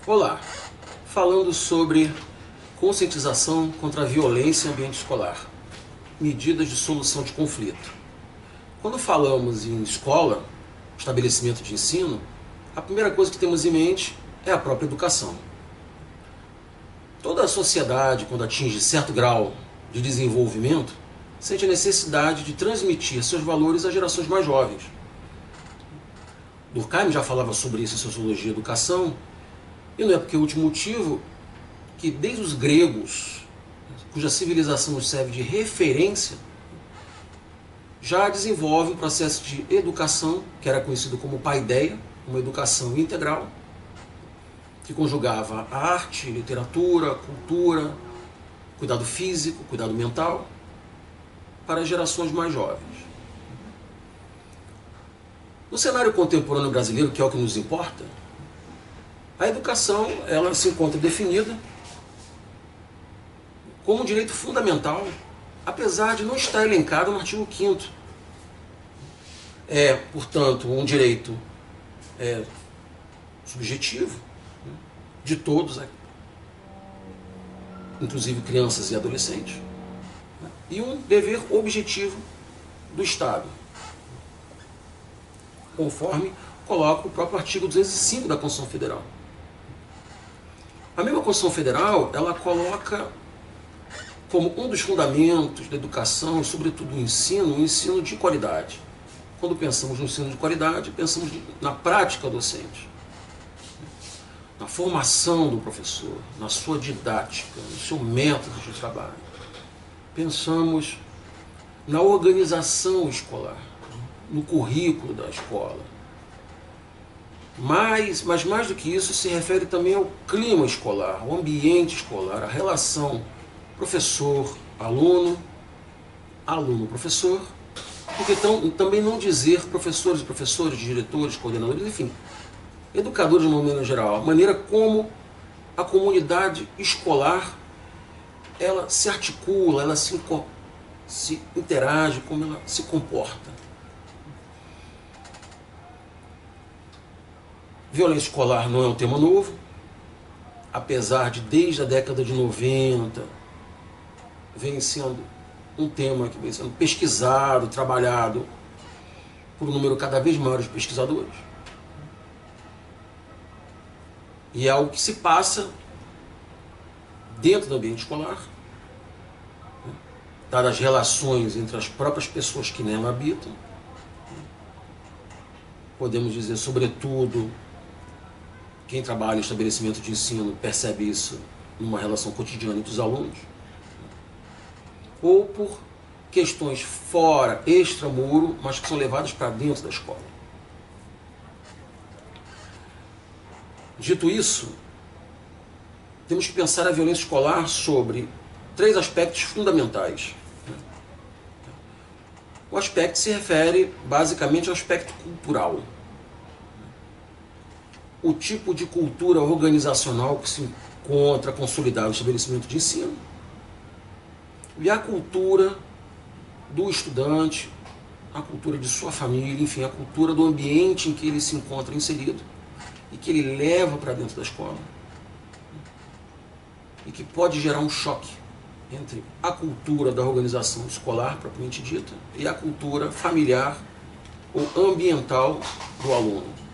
Olá, falando sobre conscientização contra a violência em ambiente escolar, medidas de solução de conflito. Quando falamos em escola, estabelecimento de ensino, a primeira coisa que temos em mente é a própria educação. Toda a sociedade, quando atinge certo grau de desenvolvimento, sente a necessidade de transmitir seus valores às gerações mais jovens. Durkheim já falava sobre isso em Sociologia e Educação, e não é porque o último motivo que desde os gregos, cuja civilização nos serve de referência, já desenvolve um processo de educação, que era conhecido como paideia, uma educação integral, que conjugava arte, literatura, cultura, cuidado físico, cuidado mental, para as gerações mais jovens. No cenário contemporâneo brasileiro, que é o que nos importa, a educação ela se encontra definida como um direito fundamental, apesar de não estar elencado no artigo 5º. É, portanto, um direito subjetivo de todos, inclusive crianças e adolescentes, e um dever objetivo do Estado, conforme coloca o próprio artigo 205 da Constituição Federal. A mesma Constituição Federal, ela coloca como um dos fundamentos da educação, e sobretudo do ensino, um ensino de qualidade. Quando pensamos no ensino de qualidade, pensamos na prática docente, na formação do professor, na sua didática, no seu método de trabalho. Pensamos na organização escolar, no currículo da escola. Mas mais do que isso, se refere também ao clima escolar, ao ambiente escolar, a relação professor-aluno, aluno-professor, porque também não dizer professores e professores, diretores, coordenadores, enfim, educadores de uma maneira geral, a maneira como a comunidade escolar ela se articula, ela se interage, como ela se comporta. Violência escolar não é um tema novo, apesar de desde a década de 90 vem sendo um tema que vem sendo pesquisado, trabalhado por um número cada vez maior de pesquisadores. E é algo que se passa dentro do ambiente escolar, dadas as relações entre as próprias pessoas que nela habitam. Podemos dizer, sobretudo, quem trabalha em estabelecimento de ensino percebe isso numa relação cotidiana entre os alunos, ou por questões fora, extramuro, mas que são levadas para dentro da escola. Dito isso, temos que pensar a violência escolar sobre 3 aspectos fundamentais. O aspecto se refere basicamente ao aspecto cultural. O tipo de cultura organizacional que se encontra consolidado no estabelecimento de ensino e a cultura do estudante, a cultura de sua família, enfim, a cultura do ambiente em que ele se encontra inserido e que ele leva para dentro da escola e que pode gerar um choque entre a cultura da organização escolar propriamente dita e a cultura familiar ou ambiental do aluno.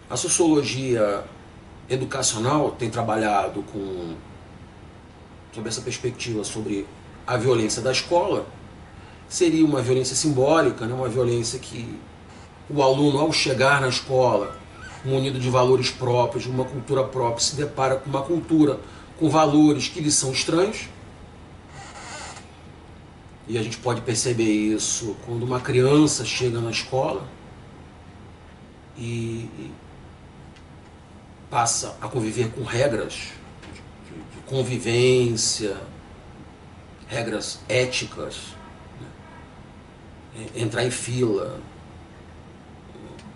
A sociologia educacional tem trabalhado sobre essa perspectiva sobre a violência da escola. Seria uma violência simbólica, né? Uma violência que o aluno, ao chegar na escola, munido de valores próprios, de uma cultura própria, se depara com uma cultura com valores que lhe são estranhos. E a gente pode perceber isso quando uma criança chega na escola e passa a conviver com regras de convivência, regras éticas, né? Entrar em fila,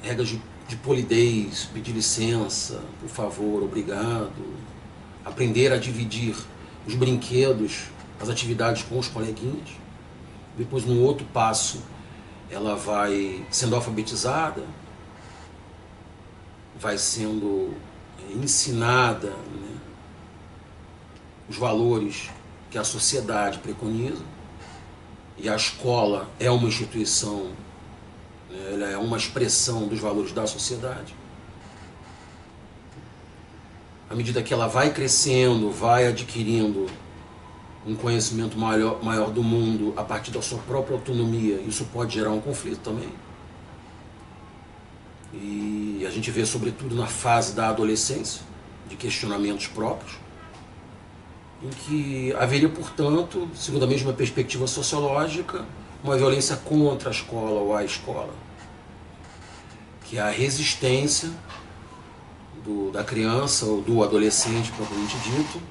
regras de polidez, pedir licença, por favor, obrigado, aprender a dividir os brinquedos, as atividades com os coleguinhas. Depois, num outro passo, ela vai sendo alfabetizada, vai sendo ensinada, né, os valores que a sociedade preconiza, e a escola é uma instituição, né, ela é uma expressão dos valores da sociedade. À medida que ela vai crescendo, vai adquirindo um conhecimento maior do mundo a partir da sua própria autonomia, isso pode gerar um conflito também. E a gente vê sobretudo na fase da adolescência, de questionamentos próprios, em que haveria, portanto, segundo a mesma perspectiva sociológica, uma violência contra a escola ou a escola, que é a resistência da criança ou do adolescente, propriamente dito,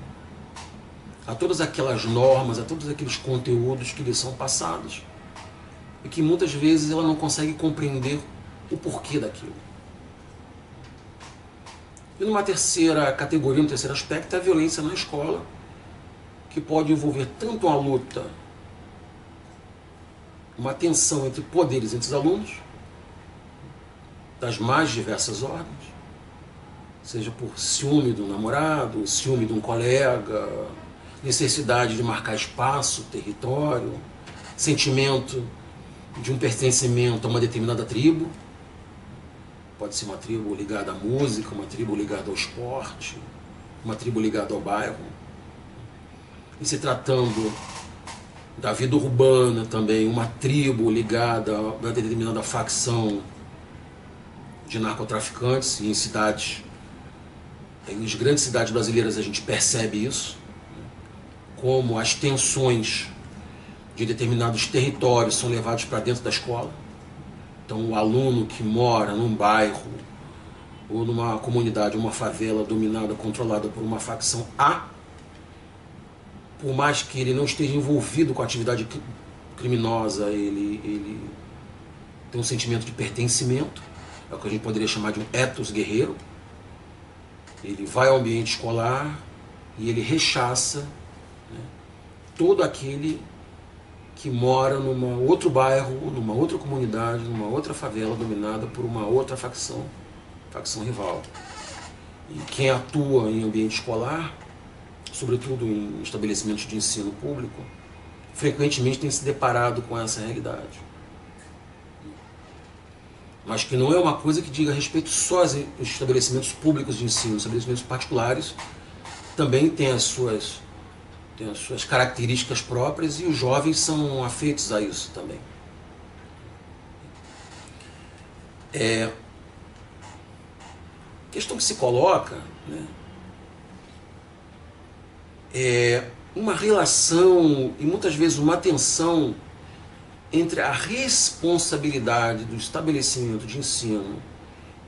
a todas aquelas normas, a todos aqueles conteúdos que lhe são passados e que muitas vezes ela não consegue compreender o porquê daquilo. E numa terceira categoria, um terceiro aspecto, é a violência na escola, que pode envolver tanto a luta, uma tensão entre poderes entre os alunos, das mais diversas ordens, seja por ciúme do namorado, ciúme de um colega, necessidade de marcar espaço, território, sentimento de um pertencimento a uma determinada tribo. Pode ser uma tribo ligada à música, uma tribo ligada ao esporte, uma tribo ligada ao bairro. E se tratando da vida urbana também, uma tribo ligada a uma determinada facção de narcotraficantes, e em cidades, em grandes cidades brasileiras a gente percebe isso, como as tensões de determinados territórios são levados para dentro da escola. Então o aluno que mora num bairro ou numa comunidade, uma favela dominada, controlada por uma facção A, por mais que ele não esteja envolvido com a atividade criminosa, ele tem um sentimento de pertencimento, é o que a gente poderia chamar de um ethos guerreiro. Ele vai ao ambiente escolar e ele rechaça, né, todo aquele que mora num outro bairro, numa outra comunidade, numa outra favela dominada por uma outra facção rival. E quem atua em ambiente escolar, sobretudo em estabelecimentos de ensino público, frequentemente tem se deparado com essa realidade. Mas que não é uma coisa que diga respeito só aos estabelecimentos públicos de ensino. Os estabelecimentos particulares também têm as suas características próprias, e os jovens são afeitos a isso também. A questão que se coloca, né, é uma relação e muitas vezes uma tensão entre a responsabilidade do estabelecimento de ensino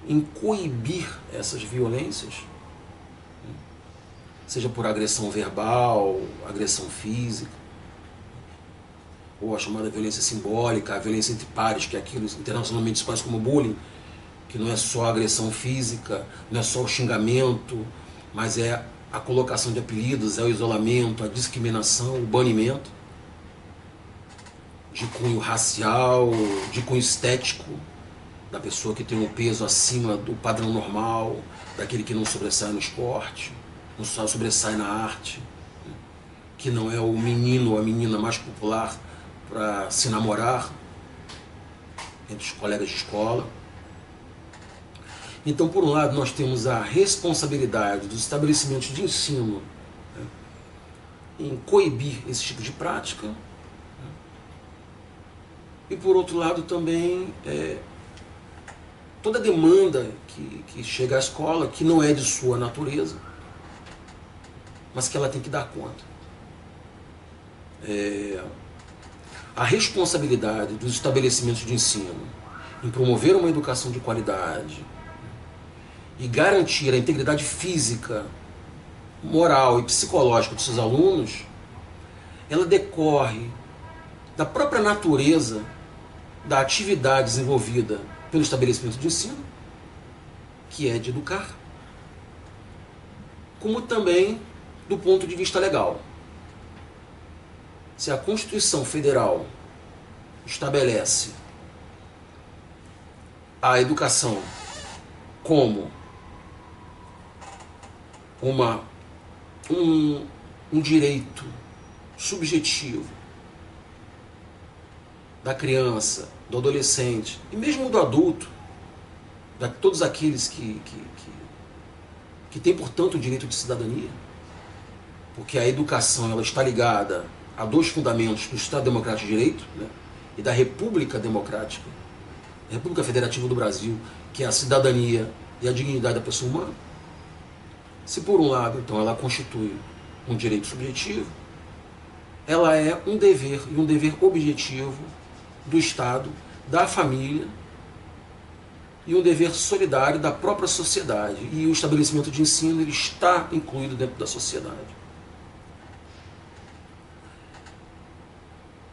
em coibir essas violências, seja por agressão verbal, agressão física, ou a chamada violência simbólica, a violência entre pares, que é aquilo internacionalmente se conhece como bullying, que não é só a agressão física, não é só o xingamento, mas é a colocação de apelidos, é o isolamento, a discriminação, o banimento, de cunho racial, de cunho estético, da pessoa que tem um peso acima do padrão normal, daquele que não sobressai no esporte, não só sobressai na arte, que não é o menino ou a menina mais popular para se namorar entre os colegas de escola. Então, por um lado, nós temos a responsabilidade dos estabelecimentos de ensino, né, em coibir esse tipo de prática, né, e por outro lado também toda demanda que chega à escola, que não é de sua natureza, mas que ela tem que dar conta. A responsabilidade dos estabelecimentos de ensino em promover uma educação de qualidade e garantir a integridade física, moral e psicológica dos seus alunos, ela decorre da própria natureza da atividade desenvolvida pelo estabelecimento de ensino, que é de educar, como também do ponto de vista legal. Se a Constituição Federal estabelece a educação como um, um direito subjetivo da criança, do adolescente e mesmo do adulto, de todos aqueles que têm, portanto, o direito de cidadania, porque a educação ela está ligada a dois fundamentos do Estado Democrático de Direito, né, e da República Democrática, a República Federativa do Brasil, que é a cidadania e a dignidade da pessoa humana. Se por um lado, então, ela constitui um direito subjetivo, ela é um dever, e um dever objetivo do Estado, da família, e um dever solidário da própria sociedade. E o estabelecimento de ensino ele está incluído dentro da sociedade.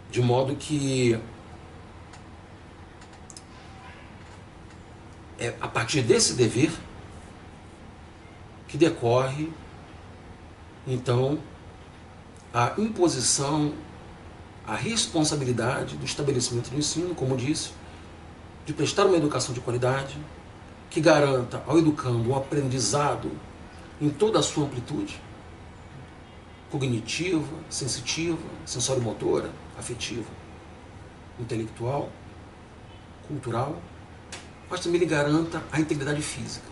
De modo que é a partir desse dever que decorre, então, a imposição, a responsabilidade do estabelecimento do ensino, como disse, de prestar uma educação de qualidade, que garanta ao educando um aprendizado em toda a sua amplitude, cognitiva, sensitiva, sensório-motora, afetiva, intelectual, cultural, mas também lhe garanta a integridade física.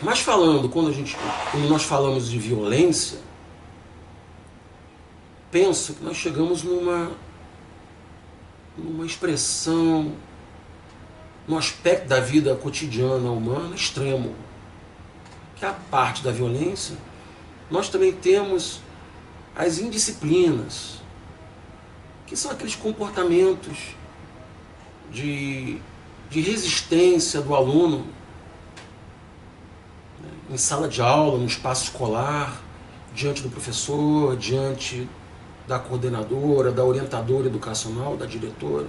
Mas quando nós falamos de violência, penso que nós chegamos numa expressão, num aspecto da vida cotidiana humana extremo, que é a parte da violência. Nós também temos as indisciplinas, que são aqueles comportamentos de resistência do aluno, né, em sala de aula, no espaço escolar, diante do professor, diante da coordenadora, da orientadora educacional, da diretora,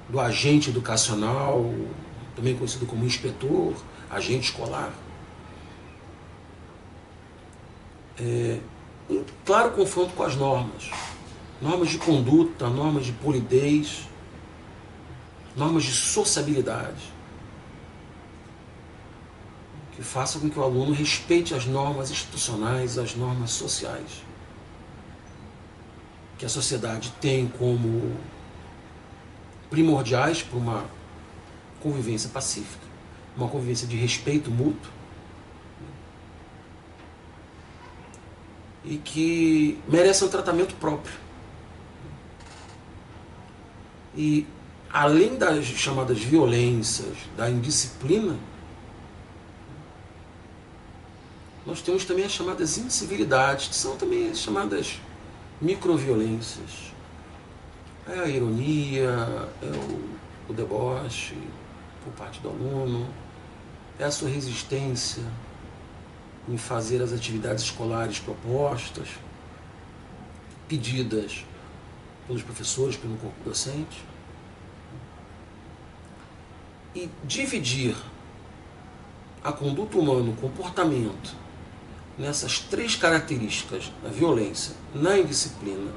do agente educacional, também conhecido como inspetor, agente escolar. Em claro confronto com as normas de conduta, normas de polidez, normas de sociabilidade, que façam com que o aluno respeite as normas institucionais, as normas sociais, que a sociedade tem como primordiais para uma convivência pacífica, uma convivência de respeito mútuo, e que merece um tratamento próprio. E além das chamadas violências, da indisciplina, nós temos também as chamadas incivilidades, que são também as chamadas microviolências. É a ironia, é o deboche por parte do aluno, é a sua resistência em fazer as atividades escolares propostas, pedidas pelos professores, pelo corpo docente. E dividir a conduta humana, o comportamento, nessas três características, na violência, na indisciplina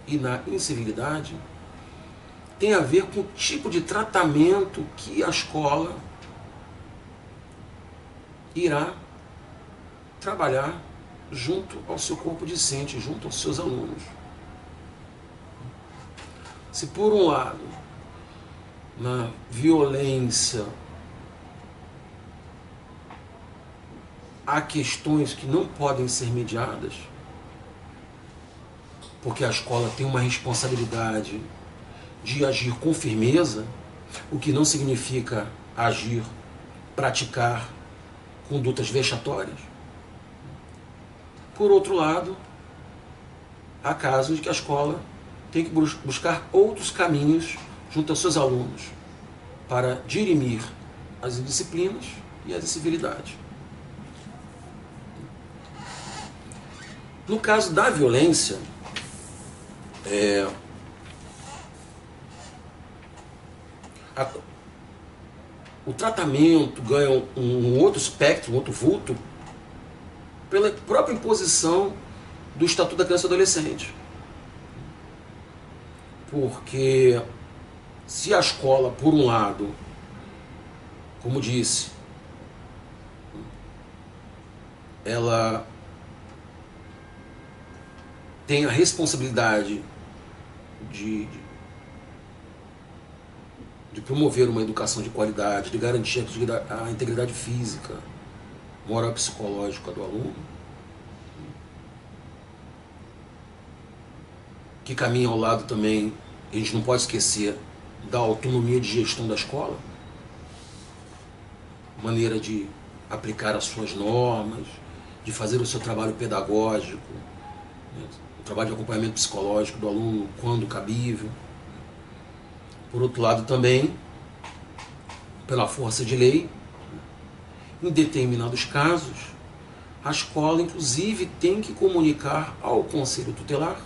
e na incivilidade, tem a ver com o tipo de tratamento que a escola irá trabalhar junto ao seu corpo discente, junto aos seus alunos. Se por um lado, na violência, há questões que não podem ser mediadas, porque a escola tem uma responsabilidade de agir com firmeza, o que não significa agir, praticar condutas vexatórias. Por outro lado, há casos de que a escola tem que buscar outros caminhos junto aos seus alunos para dirimir as indisciplinas e as incivilidades. No caso da violência, o tratamento ganha um outro espectro, um outro vulto, pela própria imposição do Estatuto da Criança e do Adolescente. Porque se a escola, por um lado, como disse, ela tem a responsabilidade de promover uma educação de qualidade, de garantir a integridade física, moral e psicológica do aluno, que caminha ao lado também, a gente não pode esquecer, da autonomia de gestão da escola, maneira de aplicar as suas normas, de fazer o seu trabalho pedagógico, né, o trabalho de acompanhamento psicológico do aluno quando cabível. Por outro lado também, pela força de lei, em determinados casos, a escola inclusive tem que comunicar ao Conselho Tutelar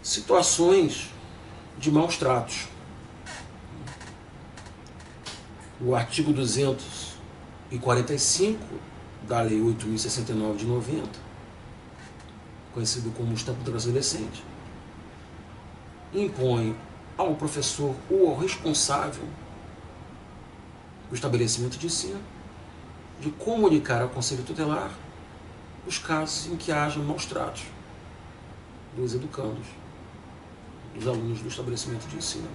situações de maus tratos. O artigo 245 da Lei 8.069 de 90, conhecido como Estatuto do Adolescente, impõe ao professor ou ao responsável do estabelecimento de ensino de comunicar ao Conselho Tutelar os casos em que haja maus tratos dos educandos, dos alunos do estabelecimento de ensino.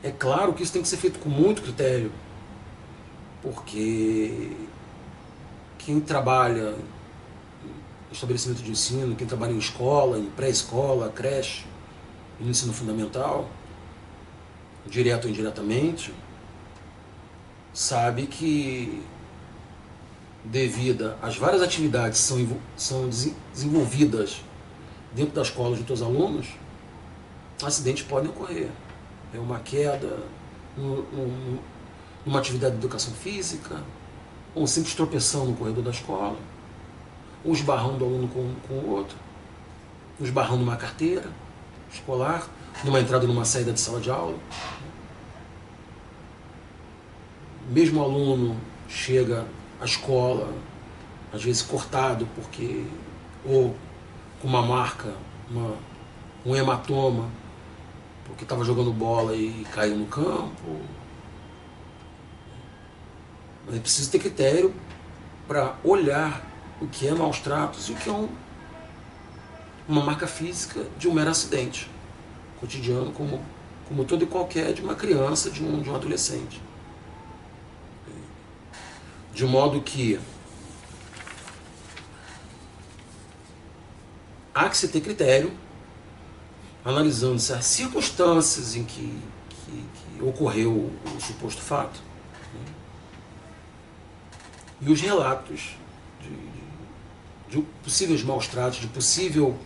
É claro que isso tem que ser feito com muito critério, porque quem trabalha em estabelecimento de ensino, quem trabalha em escola, em pré-escola, creche, no ensino fundamental, direto ou indiretamente, sabe que, devido às várias atividades que são desenvolvidas dentro da escola junto aos alunos, acidentes podem ocorrer. É uma queda numa atividade de educação física, ou um simples tropeção no corredor da escola, ou esbarrão do aluno com o outro, ou esbarrão numa carteira escolar, numa entrada e numa saída de sala de aula. Mesmo o aluno chega à escola, às vezes cortado, ou com uma marca, um hematoma, porque estava jogando bola e caiu no campo. Mas é preciso ter critério para olhar o que é maus tratos e o que é uma marca física de um mero acidente cotidiano, como todo e qualquer de uma criança, de um adolescente. De modo que há que se ter critério, analisando se as circunstâncias em que ocorreu o suposto fato, né, e os relatos de possíveis maus tratos, de possível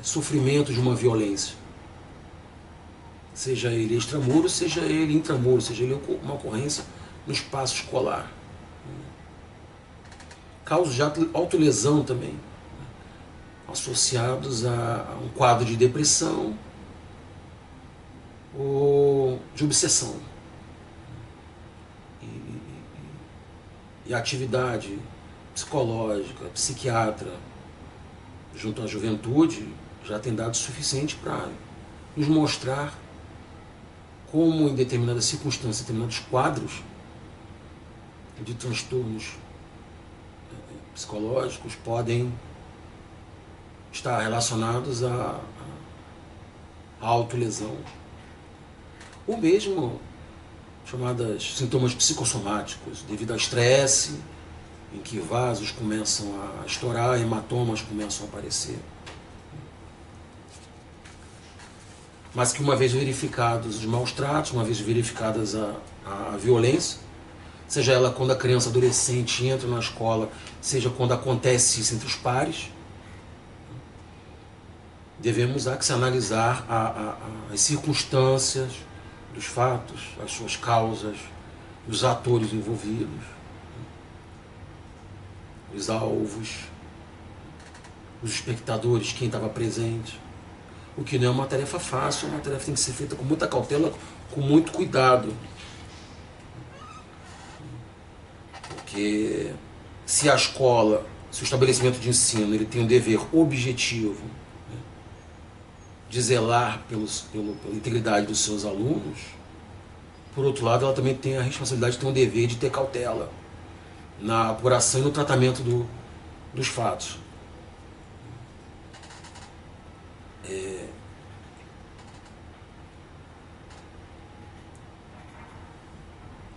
sofrimento de uma violência, seja ele extramuro, seja ele intramuro, seja ele uma ocorrência no espaço escolar. Casos de autolesão também, associados a um quadro de depressão ou de obsessão. E a atividade psicológica, psiquiatra, junto à juventude, já tem dado suficiente para nos mostrar como, em determinadas circunstâncias, determinados quadros de transtornos psicológicos podem estar relacionados à autolesão. Ou mesmo chamados sintomas psicossomáticos, devido ao estresse, em que vasos começam a estourar, hematomas começam a aparecer. Mas que, uma vez verificados os maus tratos, uma vez verificadas a violência, seja ela quando a criança adolescente entra na escola, seja quando acontece isso entre os pares, devemos há que se analisar as circunstâncias dos fatos, as suas causas, os atores envolvidos, os alvos, os espectadores, quem estava presente. O que não é uma tarefa fácil, é uma tarefa que tem que ser feita com muita cautela, com muito cuidado. Porque se a escola, se o estabelecimento de ensino, ele tem um dever objetivo, né, de zelar pela integridade dos seus alunos, por outro lado, ela também tem a responsabilidade, tem um dever de ter cautela na apuração e no tratamento dos fatos.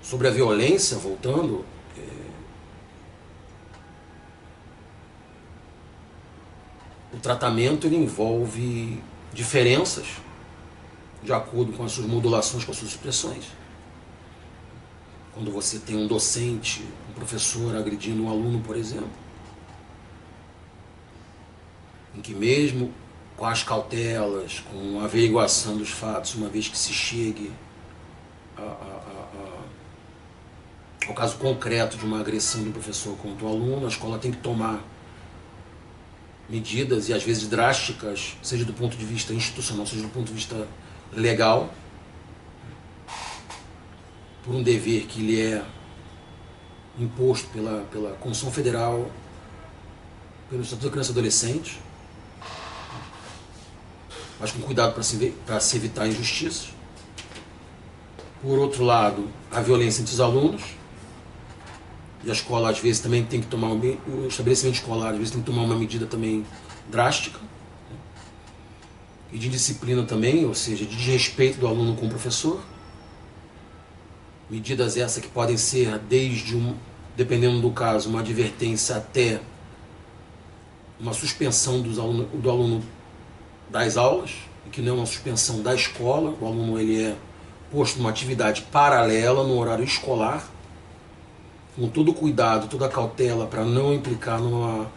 Sobre a violência, voltando, o tratamento ele envolve diferenças de acordo com as suas modulações, com as suas expressões. Quando você tem um docente, um professor agredindo um aluno, por exemplo, em que mesmo com as cautelas, com a averiguação dos fatos, uma vez que se chegue ao caso concreto de uma agressão de um professor contra o aluno, a escola tem que tomar medidas, e às vezes drásticas, seja do ponto de vista institucional, seja do ponto de vista legal, por um dever que lhe é imposto pela Constituição Federal, pelo Estatuto da Criança e Adolescente, mas com cuidado para se evitar injustiças. Por outro lado, a violência entre os alunos, e a escola às vezes também tem que tomar, o estabelecimento escolar às vezes tem que tomar uma medida também drástica, e de disciplina também, ou seja, de desrespeito do aluno com o professor. Medidas essas que podem ser desde, dependendo do caso, uma advertência até uma suspensão do aluno das aulas, que não é uma suspensão da escola. O aluno ele é posto numa atividade paralela no horário escolar, com todo cuidado, toda a cautela para não implicar numa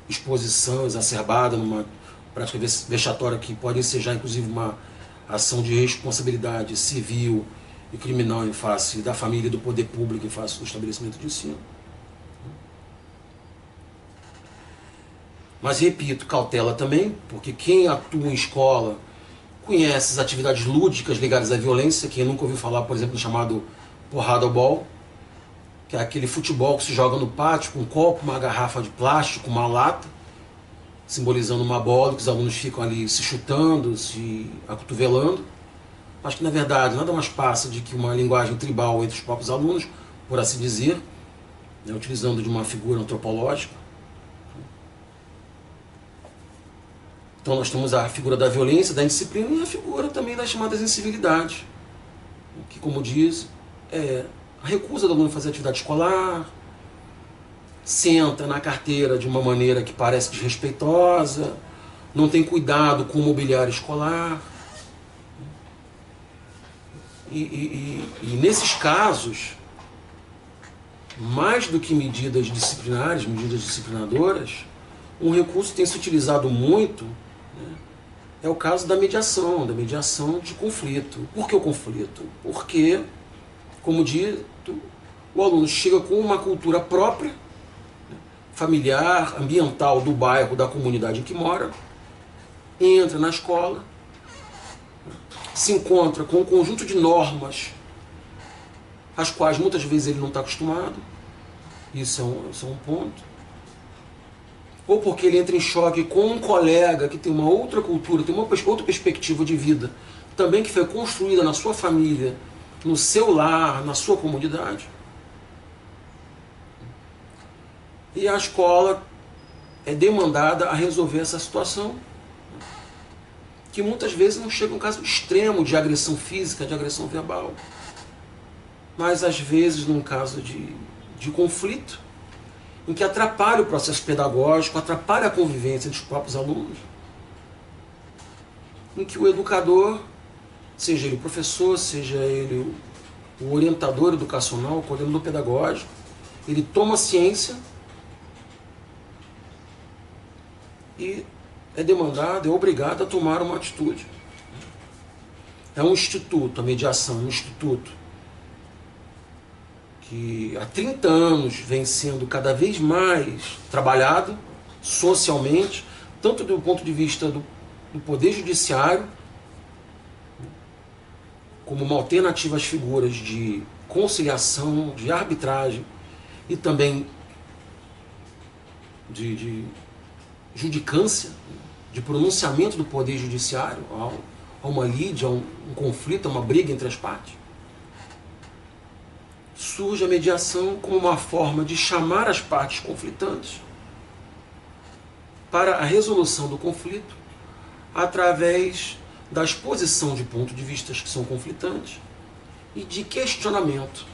exposição exacerbada, numa prática vexatória que pode ensejar inclusive uma ação de responsabilidade civil e criminal em face da família e do poder público em face do estabelecimento de ensino. Mas repito, cautela também, porque quem atua em escola conhece as atividades lúdicas ligadas à violência. Quem nunca ouviu falar, por exemplo, do chamado porrada ball, que é aquele futebol que se joga no pátio com um copo, uma garrafa de plástico, uma lata, simbolizando uma bola, que os alunos ficam ali se chutando, se acotovelando. Mas que, na verdade, nada mais passa de que uma linguagem tribal entre os próprios alunos, por assim dizer, né, utilizando de uma figura antropológica. Então nós temos a figura da violência, da indisciplina, e a figura também das chamadas incivilidades, que, como diz, é a recusa do aluno fazer atividade escolar, senta na carteira de uma maneira que parece desrespeitosa, não tem cuidado com o mobiliário escolar. E nesses casos, mais do que medidas disciplinares, medidas disciplinadoras, um recurso que tem se utilizado muito, né, é o caso da mediação de conflito. Por que o conflito? Porque, como dito, o aluno chega com uma cultura própria, né, familiar, ambiental do bairro, da comunidade em que mora, entra na escola, se encontra com um conjunto de normas às quais muitas vezes ele não está acostumado. Isso é um ponto. Ou porque ele entra em choque com um colega que tem uma outra cultura, tem uma outra perspectiva de vida, também que foi construída na sua família, no seu lar, na sua comunidade. E a escola é demandada a resolver essa situação, que muitas vezes não chega a um caso extremo de agressão física, de agressão verbal, mas às vezes num caso de conflito, em que atrapalha o processo pedagógico, atrapalha a convivência dos próprios alunos, em que o educador, seja ele o professor, seja ele o orientador educacional, o coordenador pedagógico, ele toma ciência e é demandado, é obrigado a tomar uma atitude. É um instituto, a mediação, um instituto que há 30 anos vem sendo cada vez mais trabalhado socialmente, tanto do ponto de vista do poder judiciário, como uma alternativa às figuras de conciliação, de arbitragem e também de judicância, de pronunciamento do poder judiciário a uma lide, a um conflito, a uma briga entre as partes. surge a mediação como uma forma de chamar as partes conflitantes para a resolução do conflito através da exposição de pontos de vista que são conflitantes e de questionamento.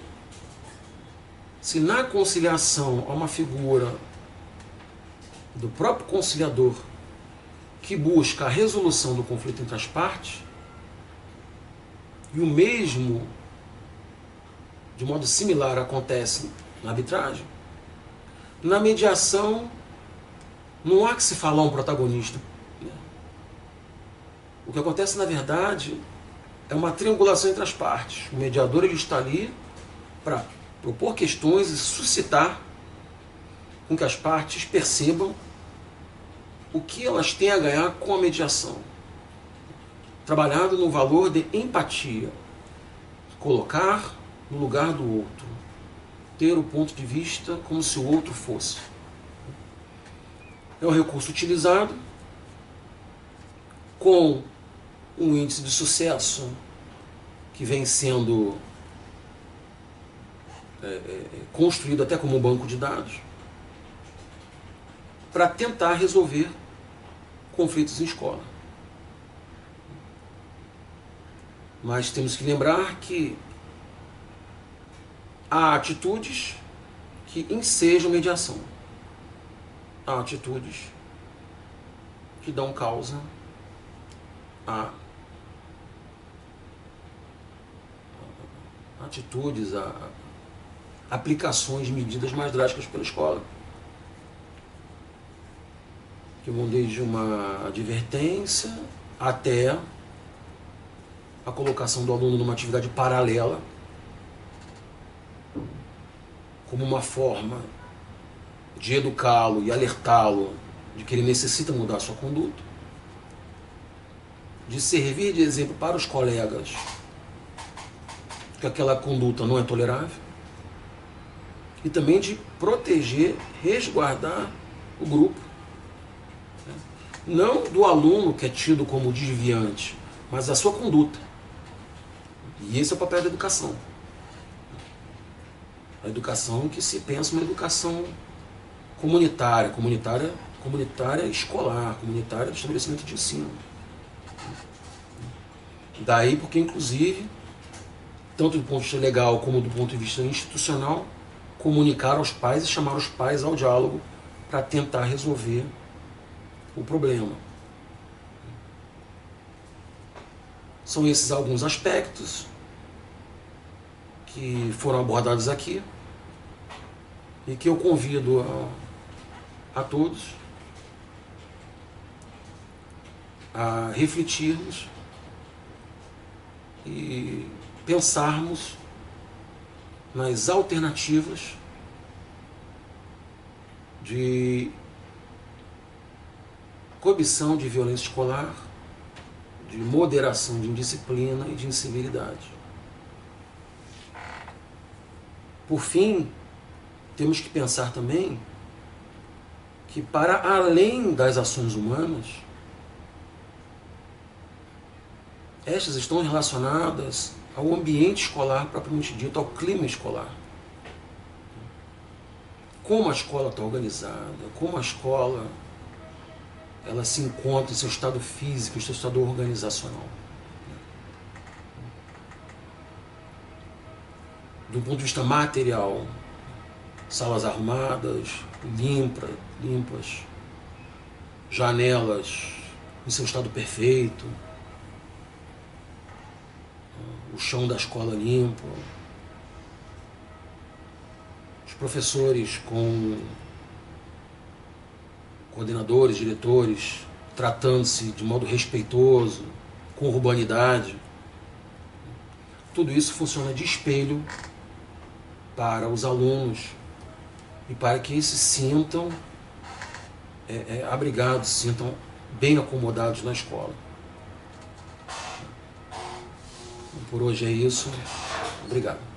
Se na conciliação há uma figura do próprio conciliador que busca a resolução do conflito entre as partes, e o mesmo, de modo similar, acontece na arbitragem, na mediação não há que se falar um protagonista. O que acontece, na verdade, é uma triangulação entre as partes. O mediador ele está ali para propor questões e suscitar com que as partes percebam o que elas têm a ganhar com a mediação, trabalhando no valor de empatia, colocar no lugar do outro, ter o ponto de vista como se o outro fosse. É um recurso utilizado com um índice de sucesso que vem sendo construído até como um banco de dados para tentar resolver conflitos em escola. Mas temos que lembrar que há atitudes que ensejam mediação. Há atitudes que dão causa a atitudes, a aplicações de medidas mais drásticas pela escola, que vão desde uma advertência até a colocação do aluno numa atividade paralela como uma forma de educá-lo e alertá-lo de que ele necessita mudar a sua conduta, de servir de exemplo para os colegas que aquela conduta não é tolerável, e também de proteger, resguardar o grupo. Não do aluno que é tido como desviante, mas da sua conduta. E esse é o papel da educação. A educação que se pensa uma educação comunitária escolar, comunitária do estabelecimento de ensino. Daí porque, inclusive, tanto do ponto de vista legal como do ponto de vista institucional, comunicar aos pais e chamar os pais ao diálogo para tentar resolver o problema. São esses alguns aspectos que foram abordados aqui e que eu convido a todos a refletirmos e pensarmos nas alternativas de coibição de violência escolar, de moderação de indisciplina e de incivilidade. Por fim, temos que pensar também que, para além das ações humanas, estas estão relacionadas ao ambiente escolar propriamente dito, ao clima escolar. Como a escola está organizada, como a escola ela se encontra em seu estado físico, em seu estado organizacional. Do ponto de vista material, salas arrumadas, limpas, janelas em seu estado perfeito, o chão da escola limpo, os professores com coordenadores, diretores, tratando-se de modo respeitoso, com urbanidade. Tudo isso funciona de espelho para os alunos e para que eles se sintam abrigados, se sintam bem acomodados na escola. Por hoje é isso. Obrigado.